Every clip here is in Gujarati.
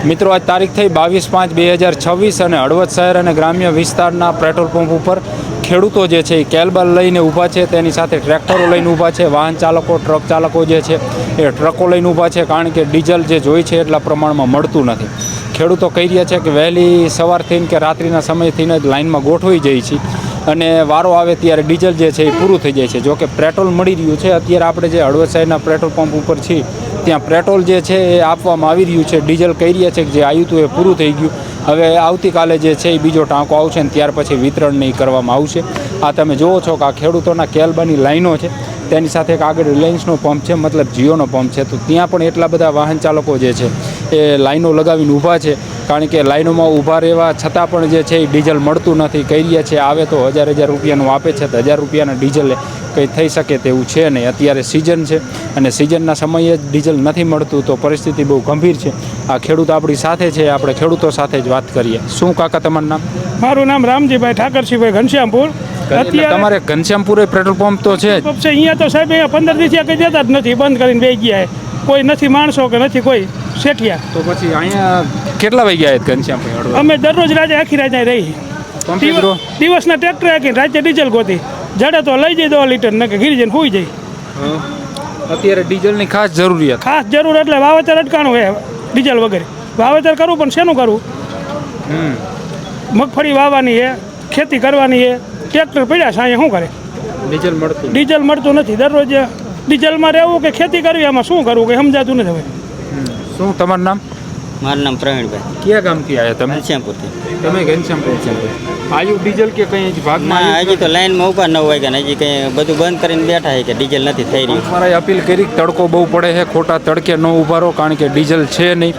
મિત્રો આજ તારીખ થઈ 22/5/2026 અને હળવદ શહેર અને ગ્રામ્ય વિસ્તારના પેટ્રોલ પંપ ઉપર ખેડૂતો જે છે એ કેલબાલ લઈને ઊભા છે, તેની સાથે ટ્રેક્ટરો લઈને ઊભા છે, વાહન ચાલકો ટ્રક ચાલકો જે છે એ ટ્રકો લઈને ઊભા છે, કારણ કે ડીઝલ જે જોઈ છે એટલા પ્રમાણમાં મળતું નથી. ખેડૂતો કહી રહ્યા છે કે વહેલી સવારથી કે રાત્રિના સમયથી જ લાઇનમાં ગોઠવાઈ જાય છે અને વારો આવે ત્યારે ડીઝલ જે છે એ પૂરું થઈ જાય છે. જોકે પેટ્રોલ મળી રહ્યું છે. અત્યારે આપણે જે હળવદ શહેરના પેટ્રોલ પંપ ઉપર છીએ ત્યાં પેટ્રોલ જે છે એ આપવામાં આવી રહ્યું છે. ડીઝલ કહી રહ્યા છે કે જે આવ્યું હતું એ પૂરું થઈ ગયું, હવે આવતીકાલે જે છે એ બીજો ટાંકો આવશે ને ત્યાર પછી વિતરણ નહીં કરવામાં આવશે. આ તમે જુઓ છો કે આ ખેડૂતોના કેલબાની લાઈનો છે, તેની સાથે એક આગળ રિલાયન્સનો પંપ છે, મતલબ જીઓનો પંપ છે, તો ત્યાં પણ એટલા બધા વાહન ચાલકો જે છે એ લાઈનો લગાવીને ઊભા છે, કારણ કે લાઈનોમાં ઊભા રહેવા છતાં પણ જે છે એ ડીઝલ મળતું નથી. કહી રહ્યા છે આવે તો 1000 રૂપિયાનું આપે છે, તો 1000 રૂપિયાના ડીઝલે કંઈ થઈ શકે તેવું છે નહીં. અત્યારે સિઝન છે અને સિઝનના સમયે જ ડીઝલ નથી મળતું, તો પરિસ્થિતિ બહુ ગંભીર છે. આ ખેડૂત આપણી સાથે છે, આપણે ખેડૂતો સાથે જ વાત કરીએ. શું કાકા તમારું નામ? મારું નામ રામજીભાઈ ઠાકરસિંહભાઈ ઘનશ્યામપુર. તમારે ઘનશ્યામપુરે પેટ્રોલ પંપ તો છે જ. અહીંયા તો સાહેબ અહીંયા 15 દિવસથી કંઈ દેતા જ નથી, બંધ કરીને બેસી ગયા. કોઈ નથી માણસો કે નથી કોઈ શેઠિયા. તો પછી અહીંયા કેટલા વાગ્યા आहेत ઘનશ્યામભાઈ? અમે દરરોજ રાતે આખી રાતે રહી, દિવસના ટ્રેક્ટર આખી રાતે ડીઝલ ગોતી, જડે તો લઈ જાય 2 લીટર ને ઘીરી જઈને સુઈ જાય. અત્યારે ડીઝલની ખાસ જરૂરિયાત, ખાસ જરૂર એટલે વાવેતર અટકાણું હે ડીઝલ વગેરે. વાવેતર કરવું પણ શેનું કરવું? મગફળી વાવવાની છે, ખેતી કરવાની છે, ટ્રેક્ટર પડ્યા છે અહીંયા, શું કરે? ડીઝલ મળતું નથી. દરરોજ ડીઝલમાં રહેવું કે ખેતી કરવી, આમાં શું કરવું કે સમજાતું નથી. હવે શું તમારું નામ? મારું નામ પ્રવીણભાઈ. કયા ગામથી આવ્યા તમે? ઘનશ્યામપુરથી. તમે ઘનશ્યામપુર આવ્યું ડીઝલ કે કંઈ ભાગમાં? ના, હજી તો લાઈનમાં ઊભા 9 વાગ્યા, હજી કંઈ બધું બંધ કરીને બેઠા છે કે ડીઝલ નથી થઈ રહ્યું. મારે અપીલ કરી, તડકો બહુ પડે છે, ખોટા તડકે ન ઊભા રહો, કારણ કે ડીઝલ છે નહીં.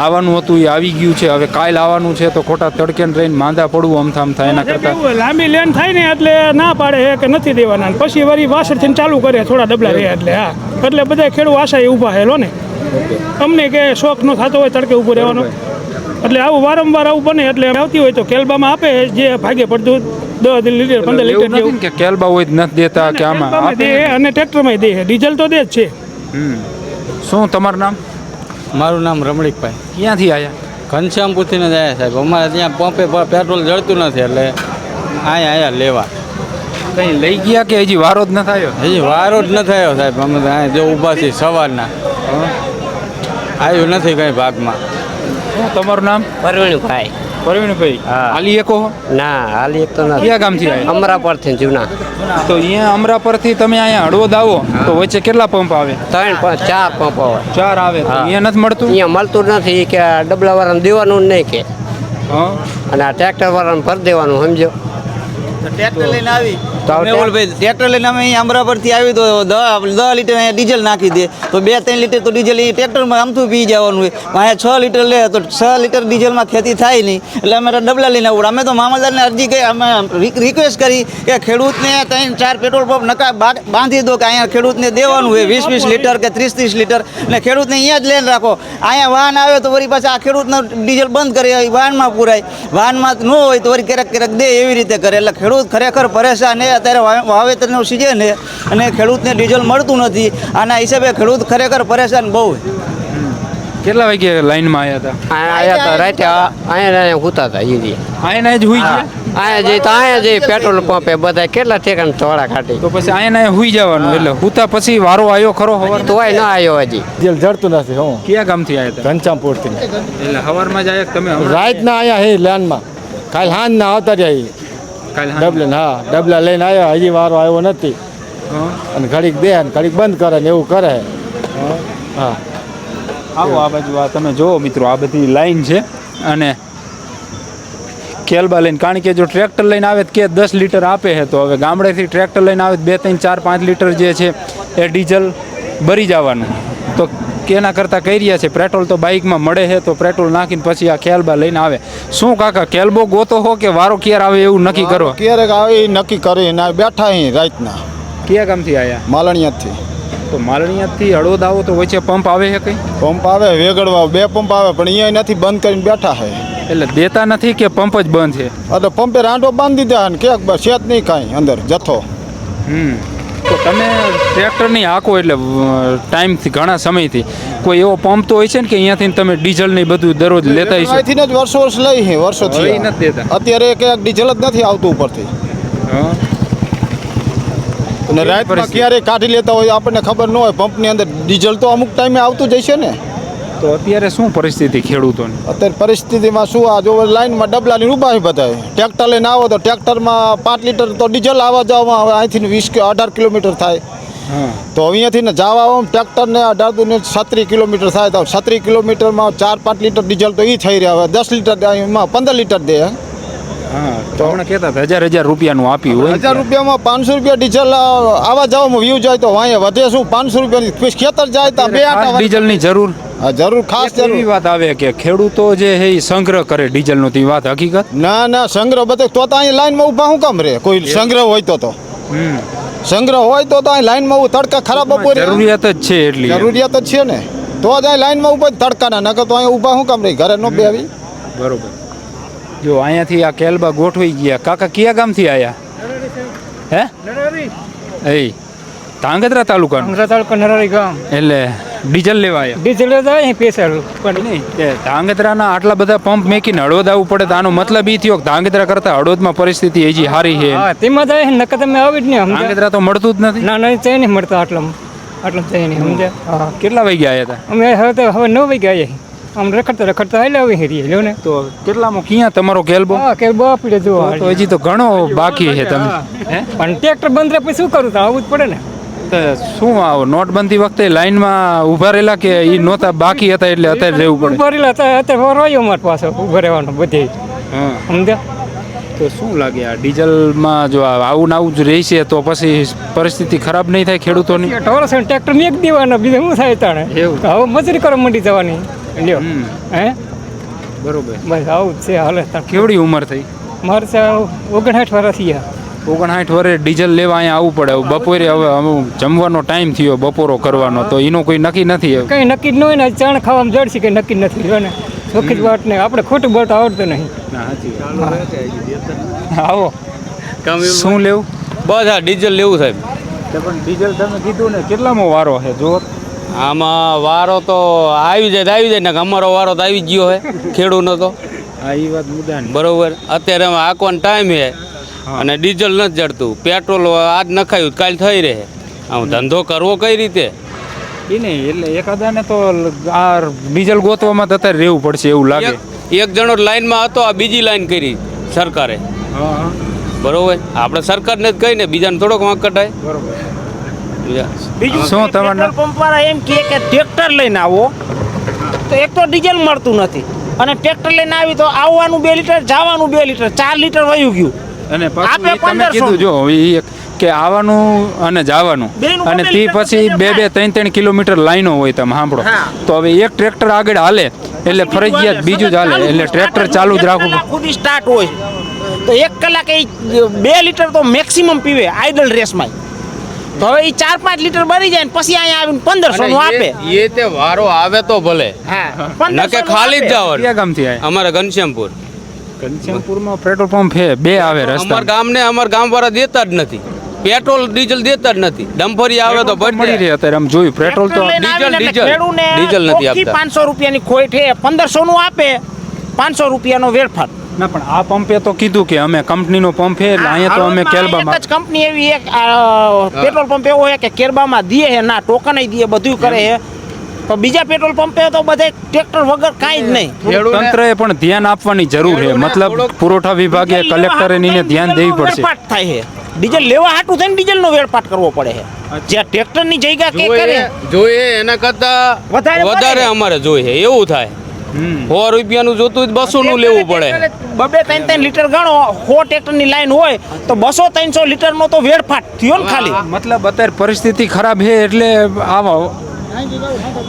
આવવાનું હતું એ આવી ગયું છે, હવે કાલ આવવાનું છે, તો ખોટા તડકે રહીને માંદા પડવું અમથામ થાય. એના કરતાં લાંબી લેન થાય ને એટલે ના પાડે છે કે નથી દેવાના, પછી વળી વાસળથી ચાલુ કરે થોડા ડબલા રહે એટલે. હા, એટલે બધા ખેડૂત આશા ઊભા હેલો ને. અમને કે શોખ ન થતો હોય તડકે ઊભો રહેવાનો, એટલે આવું વારંવાર આવું બને. એટલે આવતી હોય તો કેલબામાં આપે, જે ભાગે પડતું 10 લીટર 15 લીટર જેવું. કે કેલબા હોય નથી દેતા કે આમાં દે અને ટ્રેક્ટરમાં દે, ડીઝલ તો દે જ છે. શું તમારું નામ? મારું નામ રમણીકભાઈ. ક્યાંથી આવ્યા? ઘનશ્યામપુરથી જ આવ્યા સાહેબ. અમારે ત્યાં પંપે પેટ્રોલ જળતું નથી, એટલે અહીંયા લેવા. કંઈ લઈ ગયા કે હજી વારો જ ન થયો? હજી વારો જ ન થયો સાહેબ. અમે તો અહીંયા જો ઊભા છીએ સવારના, આવ્યું નથી કંઈ ભાગમાં. શું તમારું નામ? પરવીણભાઈ. પરવીણભાઈ, હાલી એકો? ના, હાલી એક તો નથી. કયા ગામથી આવ્યા? અમરાપરથી જૂના. તો અહીંયા અમરાપરથી તમે અહીંયા હળવદ આવો તો વચ્ચે કેટલા પંપ આવે? 3 4 પંપ હોય. 4 આવે. તો અહીંયા નથી મળતું? અહીંયા મળતું નથી કે ડબલા વાળાને દેવાનું જ નહીં કે, અને આ ટ્રેક્ટર વાળાને ભરી દેવાનું, સમજો. ટ્રેક્ટર લઈને આવી ટ્રેક્ટર લઈને અમે અહીંયા અમરાપરથી આવી તો 10 લીટર અહીંયા ડીઝલ નાખી દે, તો 2-3 લીટર તો ડીઝલ એ ટ્રેક્ટરમાં આમથું પી જવાનું હોય. અહીંયા 6 લીટર લે તો 6 લીટર ડીઝલમાં ખેતી થાય નહીં, એટલે અમે ડબલા લઈને આવડે. અમે તો મામલતદારને અરજી કરી, અમે રિક્વેસ્ટ કરી કે ખેડૂતને 3-4 પેટ્રોલ પંપ નકા બાંધી દો, કે અહીંયા ખેડૂતને દેવાનું હોય 20-20 લીટર કે 30-30 લીટર, અને ખેડૂતને અહીંયા જ લઈને રાખો. અહીંયા વાહન આવે તો વળી પાછા આ ખેડૂતનો ડીઝલ બંધ કરે, વાહનમાં પૂરાય, વાહનમાં ન હોય તો વળી ક્યારેક દે, એવી રીતે કરે. એટલે ખેડૂત ખરેખર પરેશાન છે. અત્યારે વાવેતરનું સિઝન છે અને ખેડૂતને ડીઝલ મળતું નથી. આના હિસાબે ખેડૂત ખરેખર પરેશાન બહુ. કેટલા વાગે લાઈનમાં આવ્યા હતા? આયા તો રાતે અહીંયા હુતા હતા. અહીંયા જ હુઈ ગયા? અહીંયા જઈ પેટ્રોલ પંપે બધા કેટલા ઠેકાણ થોડા કાઢી, તો પછી અહીંયા હુઈ જવાનું. એટલે હુતા પછી વારો આવ્યો ખરો? હવાર તોય ન આવ્યો હજી. ડીઝલ જળતું નથી. હું કયા ગામથી આવ્યા હતા? ઘનશ્યામપુરથી. એટલે હવારમાં જ આવ્યા તમે? રાતના અહીંયા હે લેનમાં, કાલ સાંજના આવતા રહ્યા. કાલ ડબલે ડબલા લઈને આવ્યા, હજી વારો આવ્યો નથી. અને ઘડીક દે ને ઘડીક બંધ કરે ને એવું કરે. હા, આવો આ બાજુ. આ તમે જુઓ મિત્રો, આ બધી લાઈન છે અને કેલબા લઈને, કારણ કે જો ટ્રેક્ટર લઈને આવે કે 10 લીટર આપે છે, તો હવે ગામડેથી ટ્રેક્ટર લઈને આવે 2, 3, 4, 5 લીટર જે છે એ ડીઝલ ભરી જવાનું. તો કેના કરતાં કહી રહ્યા છે પેટ્રોલ તો બાઇકમાં મળે છે, તો પેટ્રોલ નાખીને પછી આ કેલબા લઈને આવે. શું કાકા, કેલબો ગોતો હો કે વારો ક્યારે આવે એવું નક્કી કરો? ક્યારેક આવે નક્કી કરીને બેઠા અહીં રાતના. કયા ગામથી આવ્યા? માલણિયાથી. તો માલણિયાથી હળવદ આવો તો વચ્ચે પંપ આવે છે કંઈ? પંપ આવે વેગડવા, 2 પંપ આવે, પણ અહીંયા નથી, બંધ કરીને બેઠા છે. એટલે દેતા નથી કે પંપ જ બંધ છે? એટલે પંપે રાંડો બાંધી દીધા ને ક્યાંક છે જ નહીં કાંઈ અંદર જથ્થો. તો તો તમે ટ્રેક્ટરની હાંકો એટલે ટાઈમથી ઘણા સમયથી કોઈ એવો પંપ તો હોય છે ને કે અહીંયાથી તમે ડીઝલ ને બધું દરરોજ લેતા હશો? અહીંથી જ વર્ષ લઈ છે હવે વર્ષોથી ઈ નથી દેતા. અત્યારે એક ડીઝલ જ નથી આવતું ઉપરથી હા. અને રાતમાં ક્યારે કાઢી લેતા હોય આપણને ખબર ન હોય પંપની અંદર ડીઝલ તો અમુક ટાઈમે આવતું જ હશે ને. તો અત્યારે શું પરિસ્થિતિ ખેડૂતોની? અત્યારે પરિસ્થિતિમાં શું આ જો લાઈનમાં ડબલાની ઊભા છે બધા ટ્રેક્ટર લઈને આવો તો ટ્રેક્ટરમાં 5 લીટર તો ડીઝલ આવવા જવામાં હવે અહીંથી 20 કે 18 કિલોમીટર થાય હા. તો અહીંયાથી ને જવા આવવામાં ટ્રેક્ટરને 36 કિલોમીટર થાય તો 36 કિલોમીટરમાં 4-5 લીટર ડીઝલ તો એ થઈ રહ્યા હવે 10 લીટર એમાં 15 લીટર દે હા તો હમણાં કહેતા હતા 1000 રૂપિયાનું આપ્યું હોય 1000 રૂપિયામાં 500 રૂપિયા ડીઝલ આવવા જવામાં વ્યૂ જાય તો વાંહે વધે શું 500 રૂપિયાની ખેતર જાય તો બે ખાસ આટા ડીઝલની જરૂર જરૂર ખાસ એવી જરૂર વાત આવે કે ખેડૂતો જે છે એ સંગ્રહ કરે ડીઝલનો તે વાત હકીકત? ના સંગ્રહ બધે તો અહીંયા લાઈનમાં ઊભા શું કામ રે કોઈ સંગ્રહ હોય તો હમ. સંગ્રહ હોય તો અહીં લાઈનમાં તડકા ખરાબ બપોરે જરૂરિયાત જ છે એટલી. જરૂરિયાત જ છે ને તો જ અહીં લાઈનમાં ઊભા તડકાના નકર તો અહીંયા ઊભા શું કામ રહી ઘરે ન બેવી બરોબર. જો અહીંયાથી આ કેલબા ગોઠવાઈ ગયા. કાકા કયા ગામથી આયા? હે એ ધાંગધ્રા તાલુકાનું તાલુકા નરારી ગામ એટલે ડીઝલ લેવા આયા? ડીઝલ અહીં પેસર પણ નહીં તે ધાંગધ્રાના આટલા બધા પંપ મેકીને હળવદ આવવું પડે તો આનો મતલબ એ થયો કે ધાંગધ્રા કરતા હળવદમાં પરિસ્થિતિ હજી સારી છે. તેમાં જાય નકર તમે આવી જ નહીં ધાંગધ્રા તો મળતું જ નથી. ના તે નહીં મળતા આટલા જઈ નહીં સમજ્યા હા કેટલા વાગ્યા આવ્યા હતા? અમે હવે 9 વાગ્યા આવીએ આમ રખડતા હાલે આવી હેરીએ લ્યો ને તો કેટલામાં ક્યાં તમારો કેલબો? હા કે બાપડે જો તો હજી તો ઘણો બાકી છે તમે. હે પણ ટ્રેક્ટર બંધ રહે પછી શું કરું તો આવવું જ પડે ને તો શું આવો નોટબંધી વખતે લાઈનમાં ઊભા રહેલા કે એ નહોતા બાકી હતા એટલે અત્યારે રહેવું પડે? ભરેલા અત્યારે રહ્યો અમારે પાસે ઉભો રહેવાનો બધે હા સમજ્યા તો શું લાગે આ ડીઝલમાં જો આવું ને આવું જ રહેશે તો પછી પરિસ્થિતિ ખરાબ નહીં થાય ખેડૂતોની? ઢોરસ ટ્રેક્ટર મેં એક દેવાના બીજું શું થાય તાણે એવું? હવે મજૂરી કરવા મંડી જવાની લ્યો હમ. હે બરોબર. બસ આવું જ છે હાલે તાણ. કેવડી ઉંમર થઈ? મારે 59 વર્ષ થયા 59 વર્ષે ડીઝલ લેવા અહીંયા આવવું પડે. હવે બપોરે હવે જમવાનો ટાઈમ થયો બપોરો કરવાનો તો એનો કોઈ નક્કી નથી. હવે કંઈ નક્કી જ ન હોય ને ચાણ ખાવામાં જડશે કંઈ નક્કી જ નથી જો ને ચોખ્ખી જ વાત નહીં આપણે ખોટું બોલતો આવડતું નહીં આવો શું લેવું? બસ આ ડીઝલ લેવું સાહેબ. પણ ડીઝલ તમે કીધું ને કેટલામો વારો છે જો? આમાં વારો તો આવી જાય ને અમારો વારો તો આવી જ ગયો હે ખેડૂતનો તો હા એ વાત મુદ્દાની. બરોબર. અત્યારે અમે હાંકવાનો ટાઈમ છે અને ડીઝલ નથી જડતું. પેટ્રોલ આજ નખાયું કાલ થઈ રહે. આમ ધંધો કરવો કઈ રીતે? એ નહીં એટલે એકાદાને તો આ ડીઝલ ગોતવામાં તો અત્યારે રહેવું પડશે એવું લાગે. એક જણો લાઈનમાં હતો આ બીજી લાઈન કરી સરકારે. હા બરોબર. આપણે સરકારને જ કહીને બીજાને થોડોક વાંક કઢાય. બરોબર. બીજું શું તમારું પેટ્રોલ પંપ વાળા એમ કહે કે ટ્રેક્ટર લઈને આવો તો એક તો ડીઝલ મળતું નથી અને ટ્રેક્ટર લઈને આવી તો આવવાનું 2 લીટર જવાનું 2 લીટર 4 લીટર વયું ગયું અને આપે પાછું તમે 1500 કીધું જો ઈ કે આવવાનું અને જવાનું બેયનું અને મોબાઈલ તે લીટર પછી પછી 2-3 કિલોમીટર લાઈનો હોય તમે સાંભળો હા. તો હવે એક ટ્રેક્ટર આગળ હાલે એટલે ફરજિયાત બીજું જ હાલે એટલે ટ્રેક્ટર ચાલુ જ રાખવું પડે. ખુદ સ્ટાર્ટ હોય તો 1 કલાકે 2 લીટર તો મેક્સિમમ પીવે આઈડલ રેસમાં તો હવે એ 4-5 લીટર ભરી જાય ને પછી અહીંયા આવીને 1500 નું આપે એ તે વારો આવે તો ભલે હા નકે 1500 ખાલી જ કયા જવાનું. ગામથી આયા? અમારે ઘનશ્યામપુર. ઘનશ્યામપુરમાં પેટ્રોલ પંપ છે 2 આવે રસ્તા. અમારા ગામ વાળા દેતા જ નથી. પેટ્રોલ ડીઝલ દેતા જ નથી. ડમ્પરી આવે તો મળી રહે અત્યારે આમ જોયું પેટ્રોલ તો ડીઝલ નથી આપતા. 500 રૂપિયાની ખોટ છે 1500 નું આપે 500 રૂપિયાનો વેરફાટ ના પણ આ પંપે તો કીધું કે અમે કંપનીનો પંપ છે એટલે અહીંયા તો અમે કેલબામાં એક જ કંપની એવી એક પેટ્રોલ પંપ એવો છે કે કેરબામાં દીએ છે ના ટોકન દીએ બધું કરે છે તો બીજા પેટ્રોલ પંપે તો બધે ટ્રેક્ટર વગર કાંઈ જ નહીં તંત્રએ પણ ધ્યાન આપવાની જરૂર છે. મતલબ પુરવઠા વિભાગે કલેક્ટરે એને ધ્યાન દેવી પડશે. વેરપાટ થાય છે ડીઝલ લેવા હાટું થઈને ડીઝલનો વેરપાટ કરવો પડે છે જ્યાં ટ્રેક્ટરની જગ્યા કે કરે જોઈએ એના કરતા વધારે અમારે જોઈએ એવું થાય. 100 રૂપિયાનું જોતું 200 નું લેવું પડે. 2-3 લીટર ગણો 100 ટ્રેક્ટરની લાઈન હોય તો 200-300 લીટરનો તો વેરફાટ થયો ને ખાલી. મતલબ અત્યારે પરિસ્થિતિ ખરાબ છે એટલે આવો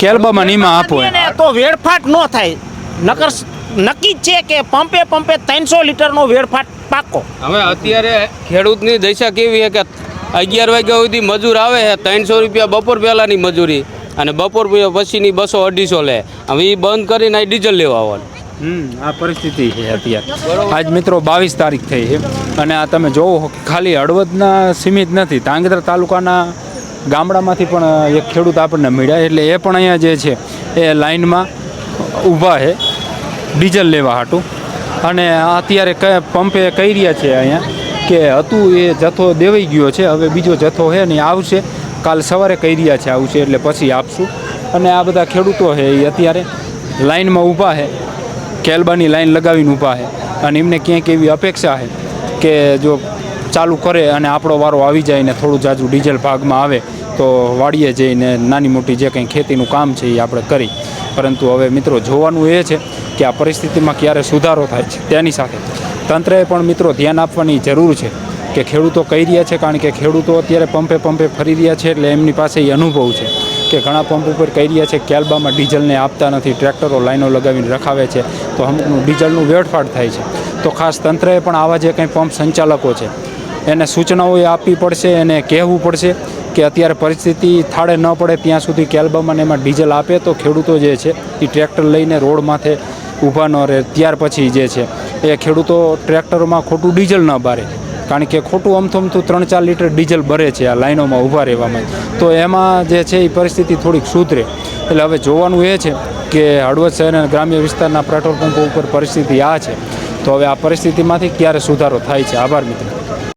કેલબામાં નીમા આપો એમ. તો વેડફાટ ન થાય નકર નક્કી જ છે કે પંપે 300 લીટરનો વેડફાટ પાકો. હવે અત્યારે ખેડૂતની દશા કેવી છે કે 11 વાગ્યા સુધી મજૂર આવે છે 300 રૂપિયા બપોર પહેલાની મજૂરી અને બપોર પછીની 200-250 લે. હવે એ બંધ કરીને ડીઝલ લેવા આવવાનું આ પરિસ્થિતિ છે અત્યારે. આજ મિત્રો 22 તારીખ થઈ છે અને આ તમે જોવો કે ખાલી હળવદના સીમિત નથી, ધાંગધ્રા તાલુકાના ગામડામાંથી પણ એક ખેડૂત આપણને મળ્યા, એટલે એ પણ અહીંયા જે છે એ લાઈનમાં ઊભા છે ડીઝલ લેવા હાટું. અને અત્યારે પંપે કહી રહ્યા છે અહીંયા કે હતું એ જથ્થો દેવાઈ ગયો છે, હવે બીજો જથ્થો છે ને આવશે, કાલ સવારે કહી રહ્યા છે આવશે એટલે પછી આપશું. અને આ બધા ખેડૂતો છે એ અત્યારે લાઈનમાં ઊભા છે, કેલબાની લાઈન લગાવીને ઊભા છે અને એમને ક્યાંક એવી અપેક્ષા છે કે જો ચાલુ કરે અને આપણો વારો આવી જાય ને થોડું જાજુ ડીઝલ ભાગમાં આવે તો વાડીએ જઈને નાની મોટી જે કંઈ ખેતીનું કામ છે એ આપણે કરી. પરંતુ હવે મિત્રો જોવાનું એ છે કે આ પરિસ્થિતિમાં ક્યારે સુધારો થાય છે. તેની સાથે તંત્રએ પણ મિત્રો ધ્યાન આપવાની જરૂર છે કે ખેડૂતો કહી રહ્યા છે, કારણ કે ખેડૂતો અત્યારે પંપે ફરી રહ્યા છે એટલે એમની પાસે એ અનુભવ છે કે ઘણા પંપ ઉપર કહી રહ્યા છે કેલબામાં ડીઝલને આપતા નથી, ટ્રેક્ટરો લાઈનો લગાવીને રખાવે છે તો અમુકનું ડીઝલનું વેડફાટ થાય છે. તો ખાસ તંત્રએ પણ આવા જે કંઈ પંપ સંચાલકો છે એને સૂચનાઓ આપવી પડશે, એને કહેવું પડશે કે અત્યારે પરિસ્થિતિ થાળે ન પડે ત્યાં સુધી કેલબામાં એમાં ડીઝલ આપે તો ખેડૂતો જે છે એ ટ્રેક્ટર લઈને રોડ માથે ઊભા ન રહે. ત્યાર પછી જે છે એ ખેડૂતો ટ્રેક્ટરોમાં ખોટું ડીઝલ ન બારે, કારણ કે ખોટું અમથું 3-4 લીટર ડીઝલ ભરે છે આ લાઈનોમાં ઊભા રહેવામાં, તો એમાં જે છે એ પરિસ્થિતિ થોડીક સુધરે. એટલે હવે જોવાનું એ છે કે હળવદ શહેર અને ગ્રામ્ય વિસ્તારના પેટ્રોલ પંપો ઉપર પરિસ્થિતિ આ છે, તો હવે આ પરિસ્થિતિમાંથી ક્યારે સુધારો થાય છે. આભાર મિત્રો.